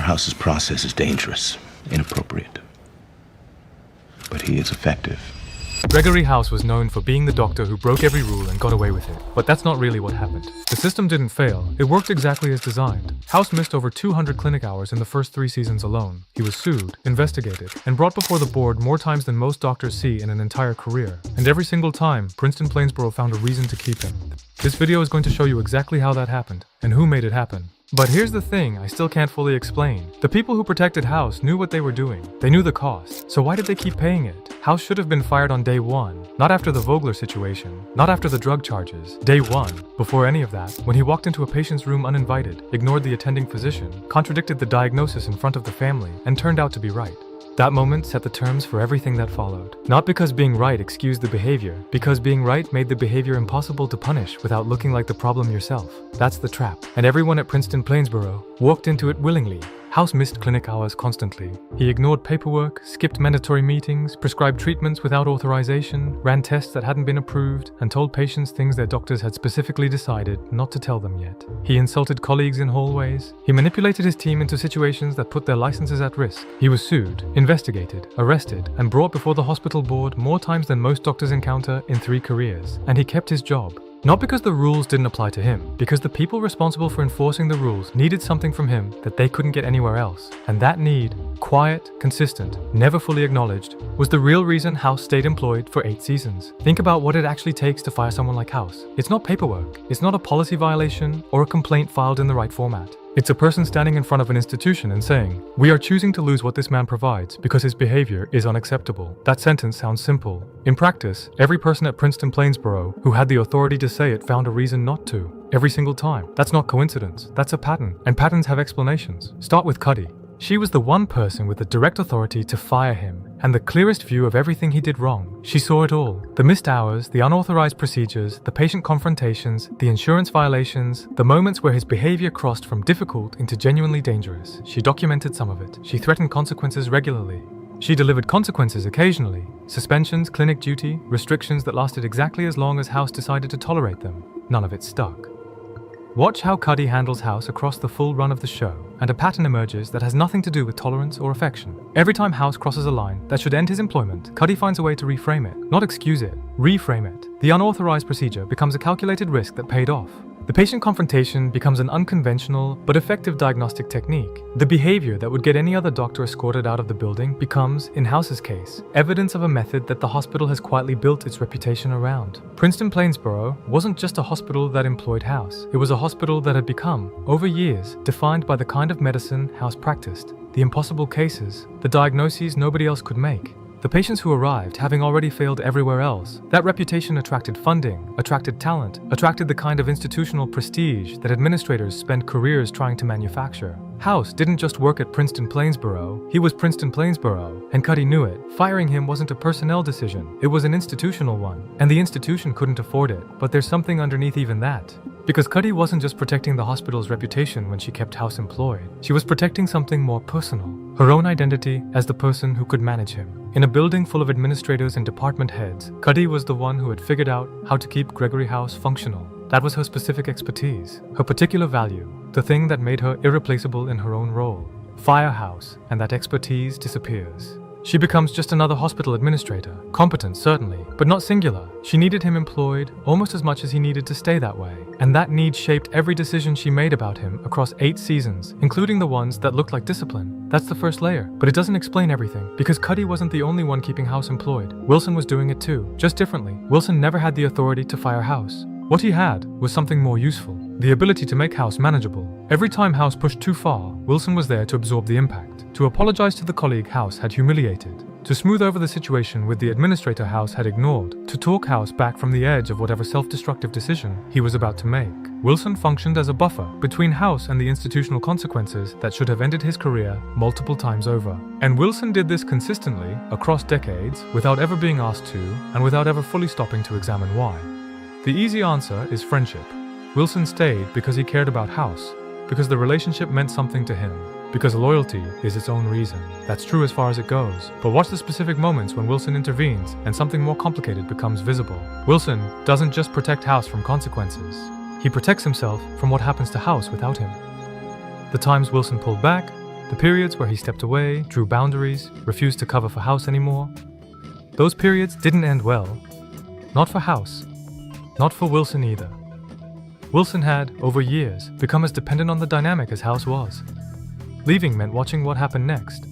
House's process is dangerous, inappropriate. But he is effective. Gregory House was known for being the doctor who broke every rule and got away with it. But that's not really what happened. The system didn't fail. It worked exactly as designed. House missed over 200 clinic hours in the first 3 seasons alone. He was sued, investigated, and brought before the board more times than most doctors see in an entire career. And every single time, Princeton-Plainsboro found a reason to keep him. This video is going to show you exactly how that happened, and who made it happen. But here's the thing I still can't fully explain. The people who protected House knew what they were doing. They knew the cost. So why did they keep paying it? House should have been fired on day 1. Not after the Vogler situation. Not after the drug charges. Day 1. Before any of that, when he walked into a patient's room uninvited, ignored the attending physician, contradicted the diagnosis in front of the family, and turned out to be right. That moment set the terms for everything that followed. Not because being right excused the behavior, because being right made the behavior impossible to punish without looking like the problem yourself. That's the trap. And everyone at Princeton-Plainsboro walked into it willingly. House missed clinic hours constantly. He ignored paperwork, skipped mandatory meetings, prescribed treatments without authorization, ran tests that hadn't been approved, and told patients things their doctors had specifically decided not to tell them yet. He insulted colleagues in hallways. He manipulated his team into situations that put their licenses at risk. He was sued, investigated, arrested, and brought before the hospital board more times than most doctors encounter in 3 careers. And he kept his job. Not because the rules didn't apply to him, because the people responsible for enforcing the rules needed something from him that they couldn't get anywhere else. And that need, quiet, consistent, never fully acknowledged, was the real reason House stayed employed for 8 seasons. Think about what it actually takes to fire someone like House. It's not paperwork, it's not a policy violation or a complaint filed in the right format. It's a person standing in front of an institution and saying, "We are choosing to lose what this man provides because his behavior is unacceptable." That sentence sounds simple. In practice, every person at Princeton-Plainsboro who had the authority to say it found a reason not to. Every single time. That's not coincidence. That's a pattern. And patterns have explanations. Start with Cuddy. She was the one person with the direct authority to fire him, and the clearest view of everything he did wrong. She saw it all. The missed hours, the unauthorized procedures, the patient confrontations, the insurance violations, the moments where his behavior crossed from difficult into genuinely dangerous. She documented some of it. She threatened consequences regularly. She delivered consequences occasionally. Suspensions, clinic duty, restrictions that lasted exactly as long as House decided to tolerate them. None of it stuck. Watch how Cuddy handles House across the full run of the show, and a pattern emerges that has nothing to do with tolerance or affection. Every time House crosses a line that should end his employment, Cuddy finds a way to reframe it. Not excuse it, reframe it. The unauthorized procedure becomes a calculated risk that paid off. The patient confrontation becomes an unconventional but effective diagnostic technique. The behavior that would get any other doctor escorted out of the building becomes, in House's case, evidence of a method that the hospital has quietly built its reputation around. Princeton-Plainsboro wasn't just a hospital that employed House. It was a hospital that had become, over years, defined by the kind of medicine House practiced. The impossible cases, the diagnoses nobody else could make. The patients who arrived having already failed everywhere else. That reputation attracted funding, attracted talent, attracted the kind of institutional prestige that administrators spend careers trying to manufacture. House didn't just work at Princeton-Plainsboro, he was Princeton-Plainsboro, and Cuddy knew it. Firing him wasn't a personnel decision, it was an institutional one. And the institution couldn't afford it, but there's something underneath even that. Because Cuddy wasn't just protecting the hospital's reputation when she kept House employed, she was protecting something more personal, her own identity as the person who could manage him. In a building full of administrators and department heads, Cuddy was the one who had figured out how to keep Gregory House functional. That was her specific expertise, her particular value, the thing that made her irreplaceable in her own role. Fire House, and that expertise disappears. She becomes just another hospital administrator, competent certainly, but not singular. She needed him employed almost as much as he needed to stay that way. And that need shaped every decision she made about him across 8 seasons, including the ones that looked like discipline. That's the first layer, but it doesn't explain everything, because Cuddy wasn't the only one keeping House employed. Wilson was doing it too, just differently. Wilson never had the authority to fire House. What he had was something more useful, the ability to make House manageable. Every time House pushed too far, Wilson was there to absorb the impact, to apologize to the colleague House had humiliated, to smooth over the situation with the administrator House had ignored, to talk House back from the edge of whatever self-destructive decision he was about to make. Wilson functioned as a buffer between House and the institutional consequences that should have ended his career multiple times over. And Wilson did this consistently, across decades, without ever being asked to, and without ever fully stopping to examine why. The easy answer is friendship. Wilson stayed because he cared about House, because the relationship meant something to him, because loyalty is its own reason. That's true as far as it goes. But watch the specific moments when Wilson intervenes and something more complicated becomes visible. Wilson doesn't just protect House from consequences. He protects himself from what happens to House without him. The times Wilson pulled back, The periods where he stepped away, drew boundaries, refused to cover for House anymore. Those periods didn't end well. Not for House. Not for Wilson either. Wilson had, over years, become as dependent on the dynamic as House was. Leaving meant watching what happened next.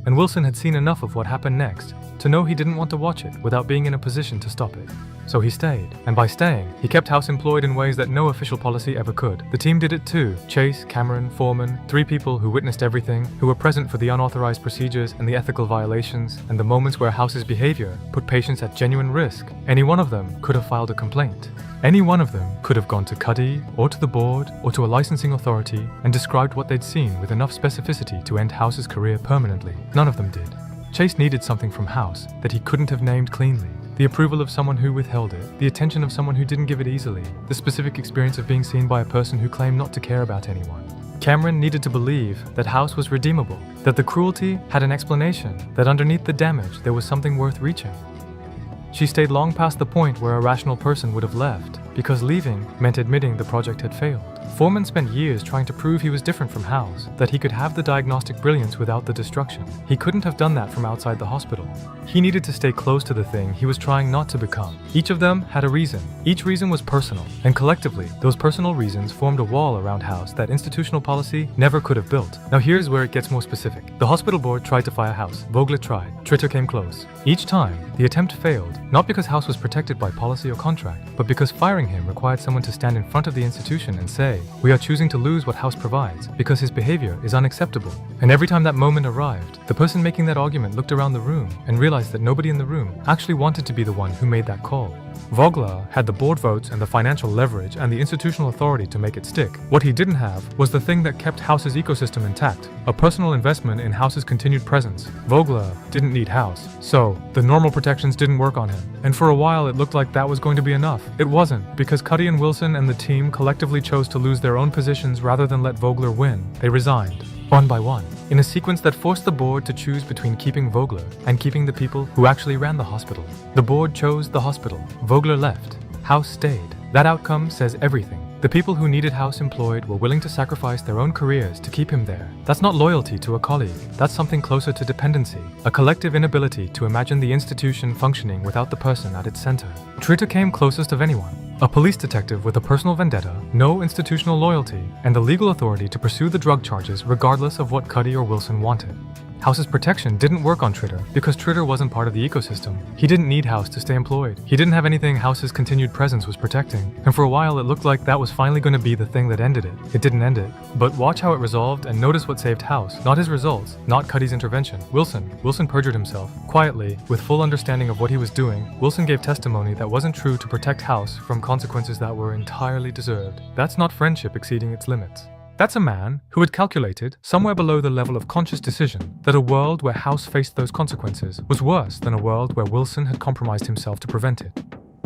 And Wilson had seen enough of what happened next to know he didn't want to watch it without being in a position to stop it. So he stayed, and by staying, he kept House employed in ways that no official policy ever could. The team did it too. Chase, Cameron, Foreman, 3 people who witnessed everything, who were present for the unauthorized procedures and the ethical violations, and the moments where House's behavior put patients at genuine risk. Any one of them could have filed a complaint. Any one of them could have gone to Cuddy, or to the board, or to a licensing authority, and described what they'd seen with enough specificity to end House's career permanently. None of them did. Chase needed something from House that he couldn't have named cleanly. The approval of someone who withheld it, the attention of someone who didn't give it easily, the specific experience of being seen by a person who claimed not to care about anyone. Cameron needed to believe that House was redeemable, that the cruelty had an explanation, that underneath the damage there was something worth reaching. She stayed long past the point where a rational person would have left, because leaving meant admitting the project had failed. Foreman spent years trying to prove he was different from House, that he could have the diagnostic brilliance without the destruction. He couldn't have done that from outside the hospital. He needed to stay close to the thing he was trying not to become. Each of them had a reason. Each reason was personal, and collectively, those personal reasons formed a wall around House that institutional policy never could have built. Now here's where it gets more specific. The hospital board tried to fire House. Vogler tried. Tritter came close. Each time, the attempt failed, not because House was protected by policy or contract, but because firing him required someone to stand in front of the institution and say, "We are choosing to lose what House provides because his behavior is unacceptable." And every time that moment arrived, the person making that argument looked around the room and realized that nobody in the room actually wanted to be the one who made that call. Vogler had the board votes and the financial leverage and the institutional authority to make it stick. What he didn't have was the thing that kept House's ecosystem intact, a personal investment in House's continued presence. Vogler didn't need House, so the normal protections didn't work on him. And for a while it looked like that was going to be enough. It wasn't, because Cuddy and Wilson and the team collectively chose to lose their own positions rather than let Vogler win. They resigned, one by one, in a sequence that forced the board to choose between keeping Vogler and keeping the people who actually ran the hospital. The board chose the hospital. Vogler left. House stayed. That outcome says everything. The people who needed House employed were willing to sacrifice their own careers to keep him there. That's not loyalty to a colleague. That's something closer to dependency, a collective inability to imagine the institution functioning without the person at its center. Tritter came closest of anyone. A police detective with a personal vendetta, no institutional loyalty, and the legal authority to pursue the drug charges regardless of what Cuddy or Wilson wanted. House's protection didn't work on Tritter because Tritter wasn't part of the ecosystem. He didn't need House to stay employed. He didn't have anything House's continued presence was protecting. And for a while it looked like that was finally going to be the thing that ended it. It didn't end it. But watch how it resolved and notice what saved House. Not his results, not Cuddy's intervention. Wilson perjured himself. Quietly, with full understanding of what he was doing, Wilson gave testimony that wasn't true to protect House from consequences that were entirely deserved. That's not friendship exceeding its limits. That's a man who had calculated, somewhere below the level of conscious decision, that a world where House faced those consequences was worse than a world where Wilson had compromised himself to prevent it.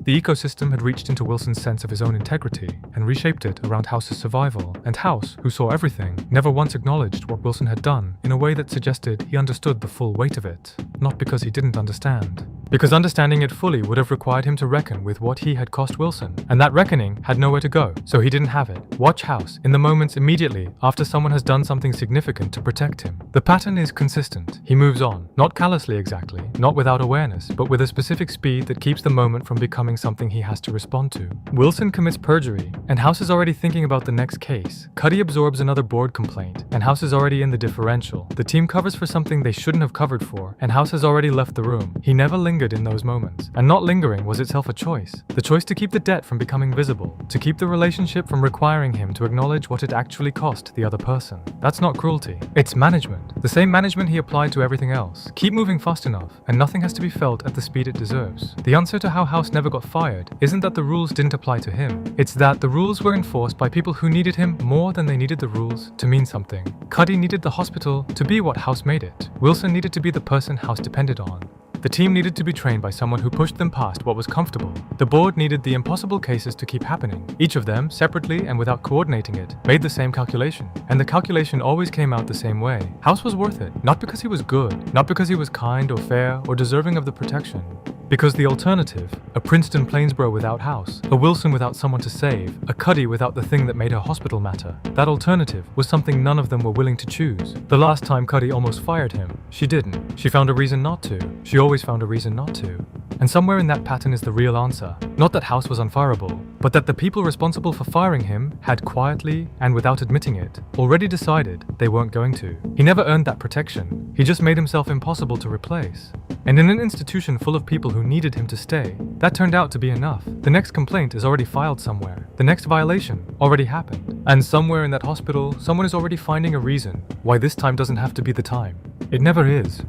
The ecosystem had reached into Wilson's sense of his own integrity and reshaped it around House's survival, and House, who saw everything, never once acknowledged what Wilson had done in a way that suggested he understood the full weight of it, not because he didn't understand. Because understanding it fully would have required him to reckon with what he had cost Wilson, and that reckoning had nowhere to go, so he didn't have it. Watch House in the moments immediately after someone has done something significant to protect him. The pattern is consistent. He moves on, not callously exactly, not without awareness, but with a specific speed that keeps the moment from becoming something he has to respond to. Wilson commits perjury, and House is already thinking about the next case. Cuddy absorbs another board complaint, and House is already in the differential. The team covers for something they shouldn't have covered for, and House has already left the room. He never lingered in those moments, and not lingering was itself a choice. The choice to keep the debt from becoming visible, to keep the relationship from requiring him to acknowledge what it actually cost the other person. That's not cruelty. It's management. The same management he applied to everything else. Keep moving fast enough, and nothing has to be felt at the speed it deserves. The answer to how House never got fired isn't that the rules didn't apply to him. It's that the rules were enforced by people who needed him more than they needed the rules to mean something. Cuddy needed the hospital to be what House made it. Wilson needed to be the person House depended on. The team needed to be trained by someone who pushed them past what was comfortable. The board needed the impossible cases to keep happening. Each of them, separately and without coordinating it, made the same calculation. And the calculation always came out the same way. House was worth it, not because he was good, not because he was kind or fair or deserving of the protection. Because the alternative, a Princeton-Plainsboro without House, a Wilson without someone to save, a Cuddy without the thing that made her hospital matter, that alternative was something none of them were willing to choose. The last time Cuddy almost fired him, she didn't. She found a reason not to. She always found a reason not to. And somewhere in that pattern is the real answer. Not that House was unfireable, but that the people responsible for firing him had quietly, and without admitting it, already decided they weren't going to. He never earned that protection. He just made himself impossible to replace. And in an institution full of people who needed him to stay, that turned out to be enough. The next complaint is already filed somewhere. The next violation already happened. And somewhere in that hospital, someone is already finding a reason why this time doesn't have to be the time. It never is.